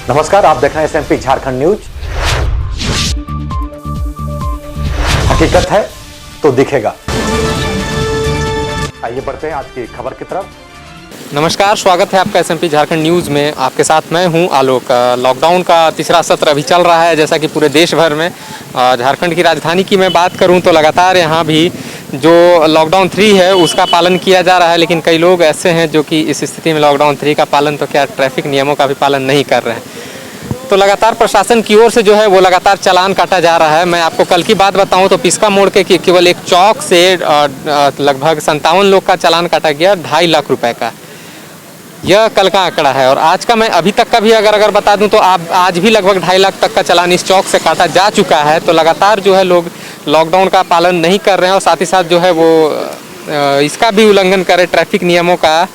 नमस्कार, आप देख रहे हैं एसएमपी झारखंड न्यूज। हकीकत है तो दिखेगा। आइए बढ़ते हैं आज की खबर की तरफ। नमस्कार, स्वागत है आपका एसएमपी झारखंड न्यूज़ में। आपके साथ मैं हूं आलोक। लॉकडाउन का तीसरा सत्र अभी चल रहा है, जैसा कि पूरे देश भर में। झारखंड की राजधानी की मैं बात करूं तो लगातार यहां भी जो लॉकडाउन 3 है उसका पालन किया जा रहा है, लेकिन कई लोग ऐसे हैं जो कि इस स्थिति में लॉकडाउन 3 का पालन तो क्या ट्रैफिक नियमों का भी पालन नहीं कर रहे हैं। तो लगातार प्रशासन की ओर से जो है वो लगातार चालान काटा जा रहा है। मैं आपको कल की बात बताऊं तो पिस्का मोड़ के केवल एक चौक से लगभग 57 लोग का चालान काटा गया 2.5 लाख रुपए का। यह कल का आंकड़ा है। और आज का मैं अभी तक का भी अगर बता दूं तो आप आज भी लगभग 2.5 लाख तक का चालान इस चौक से काटा जा चुका है। तो लगातार जो है लोग लॉकडाउन का पालन नहीं कर रहे हैं और साथ ही साथ जो है वो इसका भी उल्लंघन करे ट्रैफिक नियमों का।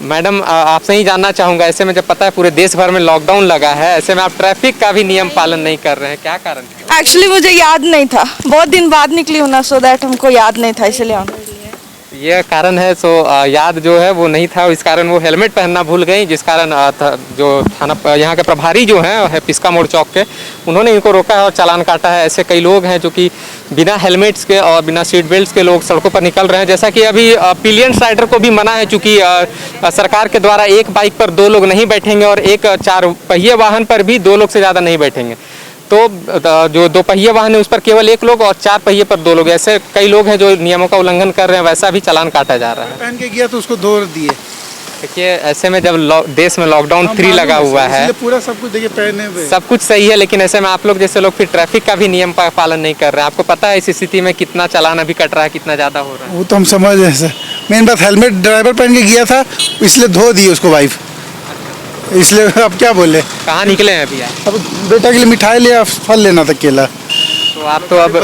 मैडम, आपसे ही जानना चाहूँगा, ऐसे में जब पता है पूरे देश भर में लॉकडाउन लगा है, ऐसे में आप ट्रैफिक का भी नियम पालन नहीं कर रहे हैं, क्या कारण है? एक्चुअली मुझे याद नहीं था, बहुत दिन बाद निकली हूँ ना, सो दैट हमको याद नहीं था, इसलिए ये कारण है। सो याद जो है वो नहीं था, इस कारण वो हेलमेट पहनना भूल गई, जिस कारण जो थाना यहाँ के प्रभारी जो हैं पिस्का मोड़ चौक के, उन्होंने इनको रोका है और चालान काटा है। ऐसे कई लोग हैं जो कि बिना हेलमेट्स के और बिना सीट बेल्ट के लोग सड़कों पर निकल रहे हैं। जैसा कि अभी पिलियंस राइडर को भी मना है, चूँकि सरकार के द्वारा एक बाइक पर 2 लोग नहीं बैठेंगे और एक 4 पहिए वाहन पर भी 2 लोग से ज़्यादा नहीं बैठेंगे। तो जो 2 पहिए वाहन है उस पर केवल 1 लोग और 4 पहिए पर 2 लोग, ऐसे कई लोग हैं जो नियमों का उल्लंघन कर रहे हैं, वैसा भी चालान काटा जा रहा है। पहन के गया तो उसको 2 दिए। देखिए, ऐसे में जब देश में लॉकडाउन 3 लगा हुआ है, पूरा सब कुछ देखिए पहने हुए, सब कुछ सही है, लेकिन ऐसे में आप लोग जैसे लोग फिर ट्रैफिक का भी नियम का पालन नहीं कर रहे हैं। आपको पता है इस स्थिति में कितना चालान अभी कट रहा है, कितना ज़्यादा हो रहा है? वो तो हम समझ रहे हैं सर। मेन बात हेलमेट ड्राइवर पहन के गया था, इसलिए 2 दिए उसको वाइफ, इसलिए अब क्या बोले। कहाँ निकले हैं अभी आप? अब बेटा के लिए मिठाई लिया, फल लेना था, केला। तो आप तो अब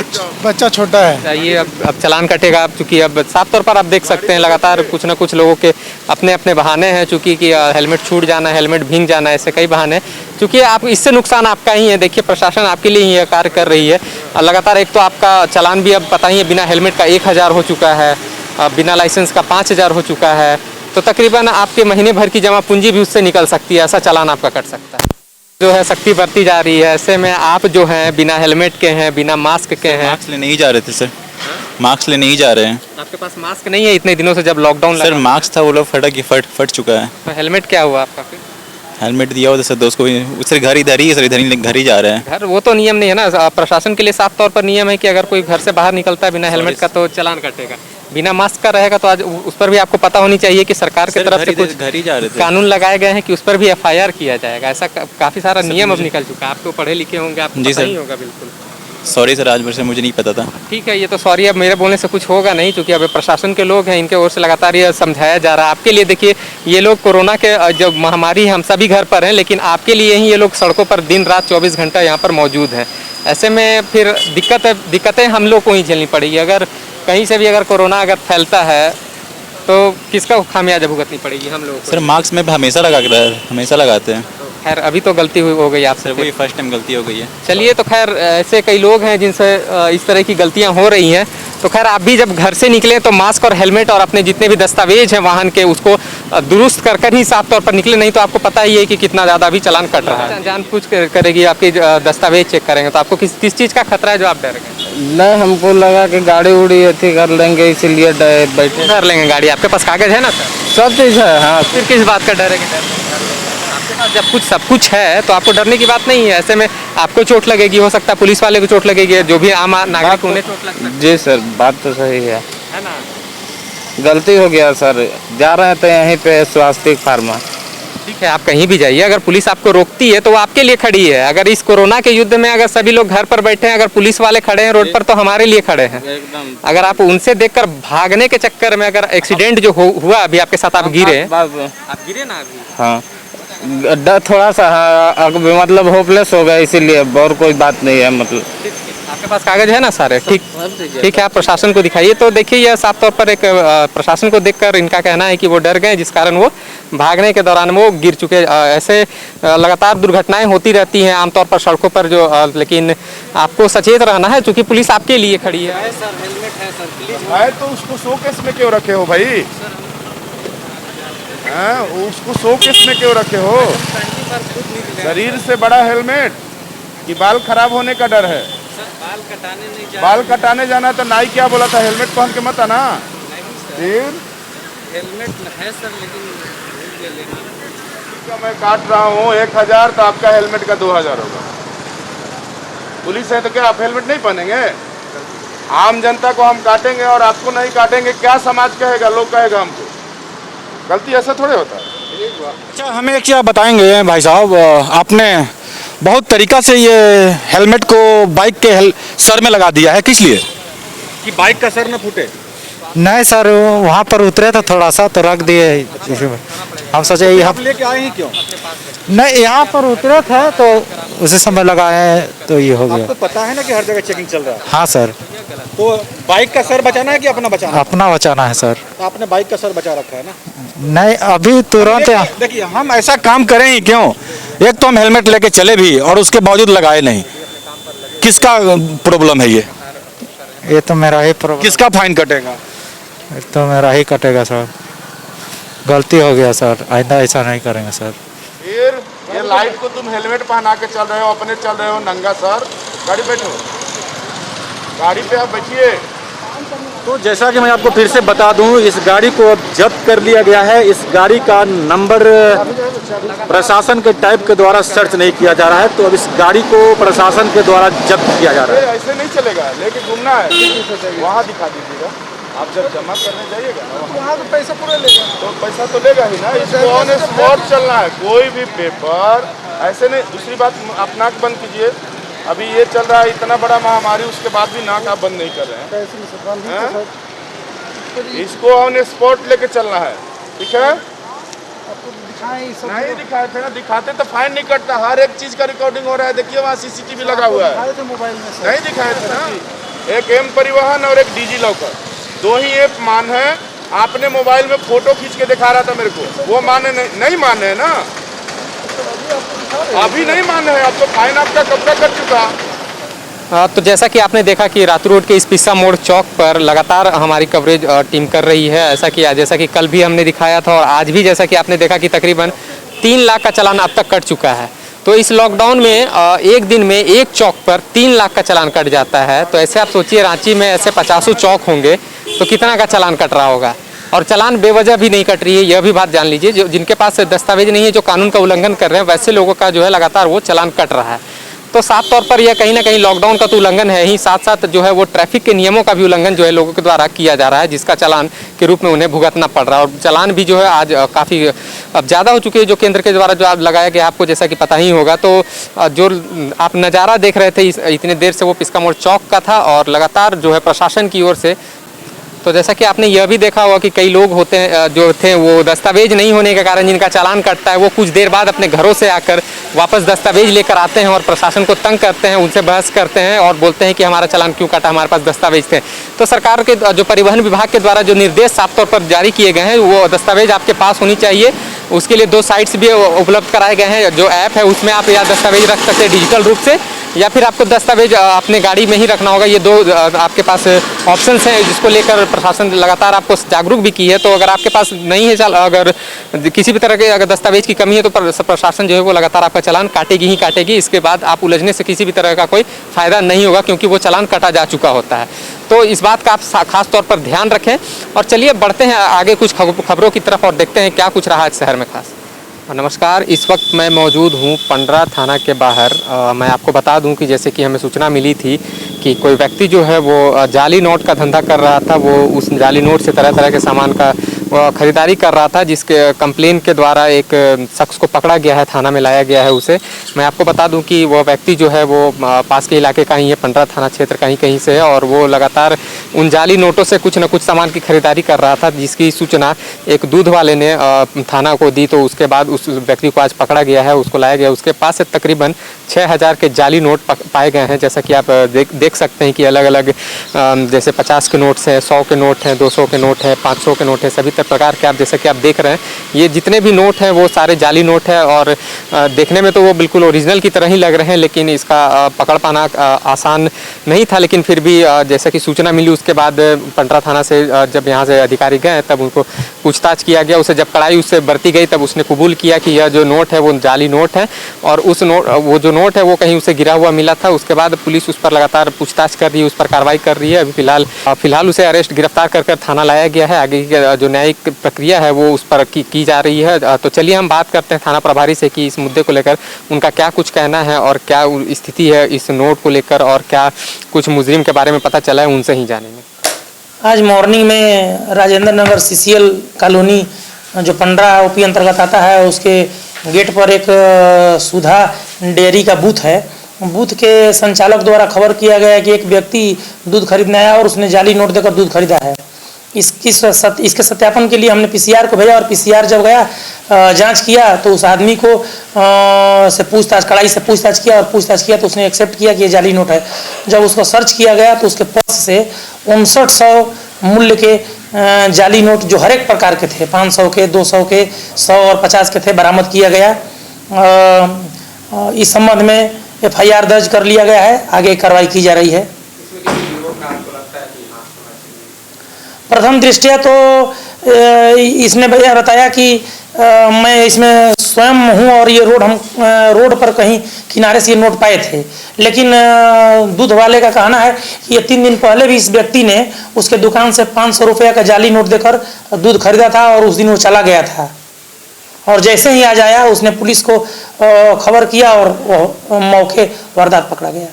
बच्चा छोटा है, चाहिए, अब चालान कटेगा। आप चूँकि अब साफ तौर पर आप देख सकते हैं लगातार कुछ ना कुछ लोगों के अपने अपने बहाने हैं, चूँकि कि हेलमेट छूट जाना, हेलमेट भींग जाना, ऐसे कई बहाने। चूँकि आप इससे नुकसान आपका ही है। देखिए, प्रशासन आपके लिए ही यह कार्य कर रही है। लगातार एक तो आपका चालान भी अब पता ही है, बिना हेलमेट का 1000 हो चुका है, बिना लाइसेंस का 5000 हो चुका है। तो तकरीबन आपके महीने भर की जमा पूंजी भी उससे निकल सकती है, ऐसा चालान आपका कट सकता है। जो है सख्ती बरती जा रही है। ऐसे में आप जो हैं बिना हेलमेट के हैं, बिना मास्क के हैं। मास्क लेने नहीं जा रहे थे सर, मास्क लेने नहीं जा रहे हैं। आपके पास मास्क नहीं है इतने दिनों से, जब लॉकडाउन लगा? सर मास्क था, वो लोग फट चुका है। तो हेलमेट क्या हुआ आपका फिर? हेलमेट दिया हुआ था सर दोस्त को, सर घर इधर ही है सर, घर ही जा रहे हैं। घर वो तो नियम नहीं है ना, प्रशासन के लिए साफ तौर पर नियम है कि अगर कोई घर से बाहर निकलता है बिना हेलमेट का तो चालान कटेगा। बिना मास्क का रहेगा तो आज उस पर भी आपको पता होनी चाहिए कि सरकार की तरफ से कुछ घर ही जा रहे थे, कानून लगाए गए हैं कि उस पर भी FIR किया जाएगा। ऐसा काफी सारा नियम अब निकल चुका है। आप तो पढ़े लिखे होंगे, आपको पता ही होगा। बिल्कुल सॉरी सर, आज भर से मुझे नहीं पता था। ठीक है, ये तो सॉरी अब मेरे बोलने से कुछ होगा नहीं, क्योंकि अब प्रशासन के लोग हैं, इनके ओर से लगातार ये समझाया जा रहा है। आपके लिए देखिए, ये लोग कोरोना के जो महामारी है, हम सभी घर पर हैं, लेकिन आपके लिए ही ये लोग सड़कों पर दिन रात 24 घंटा यहाँ पर मौजूद हैं। ऐसे में फिर दिक्कतें हम लोग को ही झेलनी पड़ेगी। अगर कहीं से भी अगर कोरोना अगर फैलता है तो किसका खामियाजा भुगतनी पड़ेगी? हम लोग। सर मास्क में हमेशा लगाते हैं। खैर, अभी तो गलती हो गई आपसे, वही फर्स्ट टाइम गलती हो गई है। चलिए, तो खैर ऐसे कई लोग हैं जिनसे इस तरह की गलतियां हो रही हैं। तो खैर आप भी जब घर से निकलें तो मास्क और हेलमेट और अपने जितने भी दस्तावेज हैं वाहन के, उसको दुरुस्त कर ही साफ तौर पर निकले, नहीं तो आपको पता ही है कि कितना ज़्यादा भी चालान कट रहा है। जानबूझ करेगी, आपके दस्तावेज चेक करेंगे, तो आपको किस चीज़ का खतरा है जो आप डर गए? नहीं, हमको लगा कि गाड़ी उड़ी अथी कर लेंगे, इसीलिए बैठे। कर लेंगे गाड़ी, आपके पास कागज है ना सर? सब चीज़ है। हाँ, फिर किस बात का डर है कि आपके पास जब सब कुछ है तो आपको डरने की बात नहीं है। ऐसे में आपको चोट लगेगी, हो सकता है पुलिस वाले को चोट लगेगी, जो भी आम नागरिक उन्हें चोट लग सकती है। जी सर, बात तो सही है ना? गलती हो गया सर। जा रहे थे यहीं पे स्वास्थ्य फार्मा। ठीक है, आप कहीं भी जाइए, अगर पुलिस आपको रोकती है तो वो आपके लिए खड़ी है। अगर इस कोरोना के युद्ध में अगर सभी लोग घर पर बैठे हैं, अगर पुलिस वाले खड़े हैं रोड पर, तो हमारे लिए खड़े हैं। अगर आप उनसे देखकर भागने के चक्कर में अगर एक्सीडेंट जो हुआ अभी आपके साथ, आप गिरे ना अभी? हाँ, डर थोड़ा सा, हाँ, मतलब होपलेस हो गया, इसीलिए और कोई बात नहीं है। मतलब आपके पास कागज है ना सारे? ठीक है, आप प्रशासन को दिखाइए। तो देखिए, यह साफ तौर पर एक प्रशासन को देखकर इनका कहना है कि वो डर गए, जिस कारण वो भागने के दौरान वो गिर चुके। ऐसे लगातार दुर्घटनाएं होती रहती हैं आमतौर पर सड़कों पर जो, लेकिन आपको सचेत रहना है, क्योंकि पुलिस आपके लिए खड़ी है। सर हेलमेट है सर, प्लीज भाई। तो उसको शोकेस में क्यों रखे हो भाई? उसको शोकेस में क्यों रखे हो? शरीर से बड़ा हेलमेट कि बाल खराब होने का डर है? बाल कटाने जाना तो नाई क्या बोला था, हेलमेट पहन के मत आना। फिर हेलमेट है सर, लेकिन मैं काट रहा हूँ 1000 तो आपका हेलमेट का 2000 होगा। पुलिस है तो क्या आप हेलमेट नहीं पहनेंगे? आम जनता को हम काटेंगे और आपको नहीं काटेंगे, क्या समाज कहेगा, लोग कहेगा हमको? गलती ऐसा थोड़े होता है। अच्छा, हमें एक चीज़ आप बताएंगे भाई साहब, आपने बहुत तरीका से ये हेलमेट को बाइक के सर में लगा दिया है, किस लिए? कि बाइक का सर न फूटे। नहीं सर, वहाँ पर उतरे तो थोड़ा सा तो रख दिए। हम सोचे यहाँ लेके आए ही क्यों? नहीं, यहाँ पर उतरे थे तो उसी समय लगाए तो ये हो गया। आपको पता है ना कि हर जगह चेकिंग चल रहा है। हाँ सर। तो बाइक का सर बचाना है कि अपना बचाना है? अपना बचाना है सर। तो आपने बाइक का सर बचा रखा है ना? नहीं, अभी तुरंत। देखिए, हम ऐसा काम करें ही क्यों? एक तो हम हेलमेट लेके चले भी और उसके बावजूद लगाए नहीं, किसका प्रॉब्लम है ये तो मेरा ही प्रॉब्लम। किसका फाइन कटेगा? तो मेरा ही कटेगा सर, गलती हो गया सर, आइंदा ऐसा नहीं करेंगे सर। फिर ये लाइट को तुम हेलमेट पहना के चल रहे हो, अपने चल रहे हो नंगा सर। गाड़ी बैठो, गाड़ी पे आप बैठिए। तो जैसा कि मैं आपको फिर से बता दूं, इस गाड़ी को अब जब्त कर लिया गया है। इस गाड़ी का नंबर प्रशासन के टाइप के द्वारा सर्च नहीं किया जा रहा है, तो अब इस गाड़ी को प्रशासन के द्वारा जब्त किया जा रहा है। ऐसे नहीं चलेगा, लेके घूमना है, वहाँ दिखा दीजिएगा। आप जब जमा करने जाइएगा वहाँ तो पैसा पूरा लेगा, तो पैसा तो लेगा ही ना। इसको ऑन स्पॉट चलना है, कोई भी पेपर ऐसे नहीं। दूसरी बात, आप नाक बंद कीजिए। अभी ये चल रहा है इतना बड़ा महामारी, उसके बाद भी नाक आप बंद नहीं कर रहे हैं। इसको ऑन स्पॉट लेके चलना है, ठीक है? नहीं दिखाए थे ना, दिखाते तो फाइन नहीं कटता। हर एक चीज का रिकॉर्डिंग हो रहा है, देखिए वहाँ CCTV लगा हुआ है। नहीं दिखाए थे ना? एक एम परिवहन और एक डिजी लॉकर, 2 ही ऐप मान है। आपने मोबाइल में फोटो खींच के दिखा रहा था मेरे को, वो माने नहीं माने है ना? अभी नहीं माने हैं, अब तो फाइन आपका कब का कर चुका। तो जैसा कि आपने देखा कि रातू रोड के इस पिस्सा मोड़ चौक पर लगातार हमारी कवरेज टीम कर रही है। ऐसा कि जैसा कि कल भी हमने दिखाया था और आज भी जैसा कि आपने देखा कि तकरीबन 3 लाख का चालान अब तक कट चुका है। तो इस लॉकडाउन में एक दिन में एक चौक पर 3 लाख का चालान कट जाता है। तो ऐसे आप सोचिए, रांची में ऐसे 50 चौक होंगे तो कितना का चालान कट रहा होगा। और चालान बेवजह भी नहीं कट रही है, यह भी बात जान लीजिए। जो जिनके पास दस्तावेज नहीं है, जो कानून का उल्लंघन कर रहे हैं, वैसे लोगों का जो है लगातार वो चालान कट रहा है। तो साफ तौर पर यह कहीं ना कहीं लॉकडाउन का तो उल्लंघन है ही, साथ साथ जो है वो ट्रैफिक के नियमों का भी उल्लंघन जो है लोगों के द्वारा किया जा रहा है, जिसका चालान के रूप में उन्हें भुगतना पड़ रहा है। और चालान भी जो है आज काफ़ी अब ज़्यादा हो चुके हैं, जो केंद्र के द्वारा जो आप लगाया गया, आपको जैसा कि पता ही होगा। तो जो आप नज़ारा देख रहे थे इतने देर से, वो पिस्का मोड़ चौक का था और लगातार जो है प्रशासन की ओर से, तो जैसा कि आपने यह भी देखा होगा कि कई लोग होते हैं जो थे वो दस्तावेज नहीं होने के कारण जिनका चालान कटता है, वो कुछ देर बाद अपने घरों से आकर वापस दस्तावेज लेकर आते हैं और प्रशासन को तंग करते हैं, उनसे बहस करते हैं और बोलते हैं कि हमारा चालान क्यों काटा, हमारे पास दस्तावेज थे। तो सरकार के जो परिवहन विभाग के द्वारा जो निर्देश साफ तौर पर जारी किए गए हैं, वो दस्तावेज आपके पास होनी चाहिए। उसके लिए 2 साइट्स भी उपलब्ध कराए गए हैं। जो ऐप है उसमें आप या दस्तावेज रख सकते हैं डिजिटल रूप से, या फिर आपको दस्तावेज अपने गाड़ी में ही रखना होगा। ये 2 आपके पास ऑप्शंस हैं, जिसको लेकर प्रशासन लगातार आपको जागरूक भी की है। तो अगर आपके पास नहीं है, अगर किसी भी तरह के अगर दस्तावेज की कमी है, तो प्रशासन जो है वो लगातार आपका चालान काटेगी ही काटेगी। इसके बाद आप उलझने से किसी भी तरह का कोई फायदा नहीं होगा, क्योंकि वो चालान काटा जा चुका होता है। तो इस बात का आप खास तौर पर ध्यान रखें। और चलिए बढ़ते हैं आगे कुछ खबरों की तरफ और देखते हैं क्या कुछ रहा है शहर में खास। नमस्कार, इस वक्त मैं मौजूद हूँ पंडरा थाना के बाहर। मैं आपको बता दूं कि जैसे कि हमें सूचना मिली थी कि कोई व्यक्ति जो है वो जाली नोट का धंधा कर रहा था। वो उस जाली नोट से तरह तरह के सामान का खरीदारी कर रहा था, जिसके कंप्लेन के द्वारा एक शख्स को पकड़ा गया है, थाना में लाया गया है उसे। मैं आपको बता दूं कि वो व्यक्ति जो है वो पास के इलाके का ही है, पंडरा थाना क्षेत्र का ही कहीं से है, और वो लगातार उन जाली नोटों से कुछ न कुछ सामान की खरीदारी कर रहा था, जिसकी सूचना एक दूध वाले ने थाना को दी। तो उसके बाद उस व्यक्ति को आज पकड़ा गया है, उसको लाया गया। उसके पास से तकरीबन 6000 के जाली नोट पाए गए हैं। जैसा कि आप देख सकते हैं कि अलग अलग जैसे 50 के नोट्स हैं, 100 के नोट हैं, 200 के नोट हैं, 500 के नोट हैं, सभी प्रकार के आप जैसा कि आप देख रहे हैं, ये जितने भी नोट हैं वो सारे जाली नोट हैं। और देखने में तो वो बिल्कुल ओरिजिनल की तरह ही लग रहे हैं, लेकिन इसका पकड़ पाना आसान नहीं था। लेकिन फिर भी जैसा कि सूचना मिली, उस इसके बाद पंडरा थाना से जब यहाँ से अधिकारी गए तब उनको पूछताछ किया गया। उसे जब कड़ाई उससे बरती गई तब उसने कबूल किया कि यह जो नोट है वो जाली नोट है और वो जो नोट है वो कहीं उसे गिरा हुआ मिला था। उसके बाद पुलिस उस पर लगातार पूछताछ कर रही है, उस पर कार्रवाई कर रही है। अभी फिलहाल उसे अरेस्ट गिरफ्तार कर थाना लाया गया है। आगे की जो न्यायिक प्रक्रिया है वो उस पर की जा रही है। तो चलिए हम बात करते हैं थाना प्रभारी से कि इस मुद्दे को लेकर उनका क्या कुछ कहना है और क्या स्थिति है इस नोट को लेकर और क्या कुछ मुजरिम के बारे में पता चला है, उनसे ही जानेंगे। आज मॉर्निंग में राजेंद्र नगर सीसीएल कॉलोनी जो पंडरा ओपी अंतर्गत आता है उसके गेट पर एक सुधा डेयरी का बूथ है। बूथ के संचालक द्वारा खबर किया गया है कि एक व्यक्ति दूध खरीदने आया और उसने जाली नोट देकर दूध खरीदा है। इसके सत्यापन के लिए हमने पीसीआर को भेजा और पीसीआर जब गया जांच किया तो उस आदमी को कड़ाई से पूछताछ किया तो उसने एक्सेप्ट किया कि ये जाली नोट है। जब उसको सर्च किया गया तो उसके पर्स से 5900 मूल्य के जाली नोट जो हर एक प्रकार के थे, 500 के, 200 के, 100 और 50 के थे, बरामद किया गया। इस संबंध में FIR दर्ज कर लिया गया है, आगे कार्रवाई की जा रही है। प्रथम दृष्टया तो इसने भैया बताया कि मैं इसमें स्वयं हूँ और ये रोड पर कहीं किनारे से ये नोट पाए थे, लेकिन दूध वाले का कहना है कि ये 3 दिन पहले भी इस व्यक्ति ने उसके दुकान से 500 रुपये का जाली नोट देकर दूध खरीदा था और उस दिन वो चला गया था। और जैसे ही आज आया उसने पुलिस को खबर किया और वो मौके वारदात पकड़ा गया।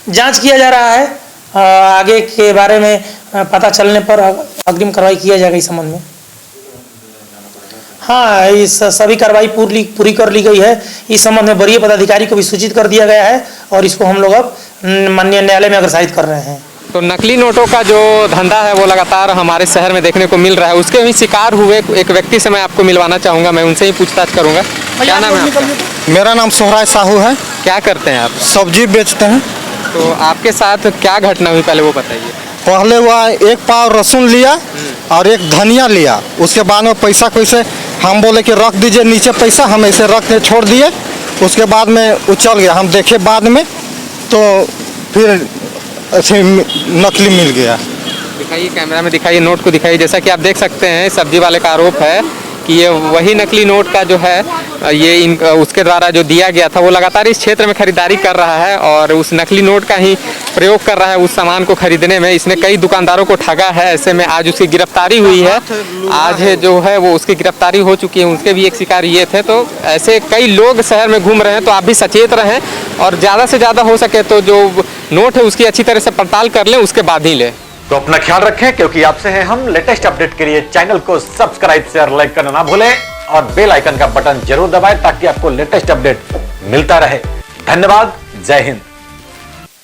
जांच किया जा रहा है, आगे के बारे में पता चलने पर अग्रिम कार्रवाई किया जाएगा इस संबंध में। हाँ, इस सभी कार्रवाई पूरी कर ली गई है। इस संबंध में वरीय पदाधिकारी को भी सूचित कर दिया गया है और इसको हम लोग अब माननीय न्यायालय में अग्रसारित कर रहे हैं। तो नकली नोटों का जो धंधा है वो लगातार हमारे शहर में देखने को मिल रहा है। उसके भी शिकार हुए एक व्यक्ति से मैं आपको मिलवाना चाहूँगा, मैं उनसे ही पूछताछ करूँगा। क्या नाम है आपका? मेरा नाम सोहराय साहू है। क्या करते हैं आप? सब्जी बेचते हैं। तो आपके साथ क्या घटना हुई पहले वो बताइए। पहले वह 1 पाव लहसुन लिया और 1 धनिया लिया। उसके बाद में पैसा कैसे हम बोले कि रख दीजिए नीचे पैसा, हम ऐसे रख के छोड़ दिए। उसके बाद में उछल गया, हम देखे बाद में तो फिर ऐसे नकली मिल गया। दिखाइए, कैमरा में दिखाइए, नोट को दिखाइए। जैसा कि आप देख सकते हैं सब्जी वाले का आरोप है कि ये वही नकली नोट का जो है ये उसके द्वारा जो दिया गया था वो लगातार इस क्षेत्र में खरीदारी कर रहा है और उस नकली नोट का ही प्रयोग कर रहा है उस सामान को खरीदने में। इसने कई दुकानदारों को ठगा है। ऐसे में आज उसकी गिरफ्तारी हुई है। आज जो है वो उसकी गिरफ्तारी हो चुकी है। उनके भी एक शिकार ये थे। तो ऐसे कई लोग शहर में घूम रहे हैं, तो आप भी सचेत रहें और ज़्यादा से ज़्यादा हो सके तो जो नोट है उसकी अच्छी तरह से पड़ताल कर लें, उसके बाद ही लें। तो अपना ख्याल रखें, क्योंकि आपसे हैं हम। लेटेस्ट अपडेट के लिए चैनल को सब्सक्राइब, शेयर, लाइक करना ना भूलें और बेल आइकन का बटन जरूर दबाएं ताकि आपको लेटेस्ट अपडेट मिलता रहे। धन्यवाद। जय हिंद।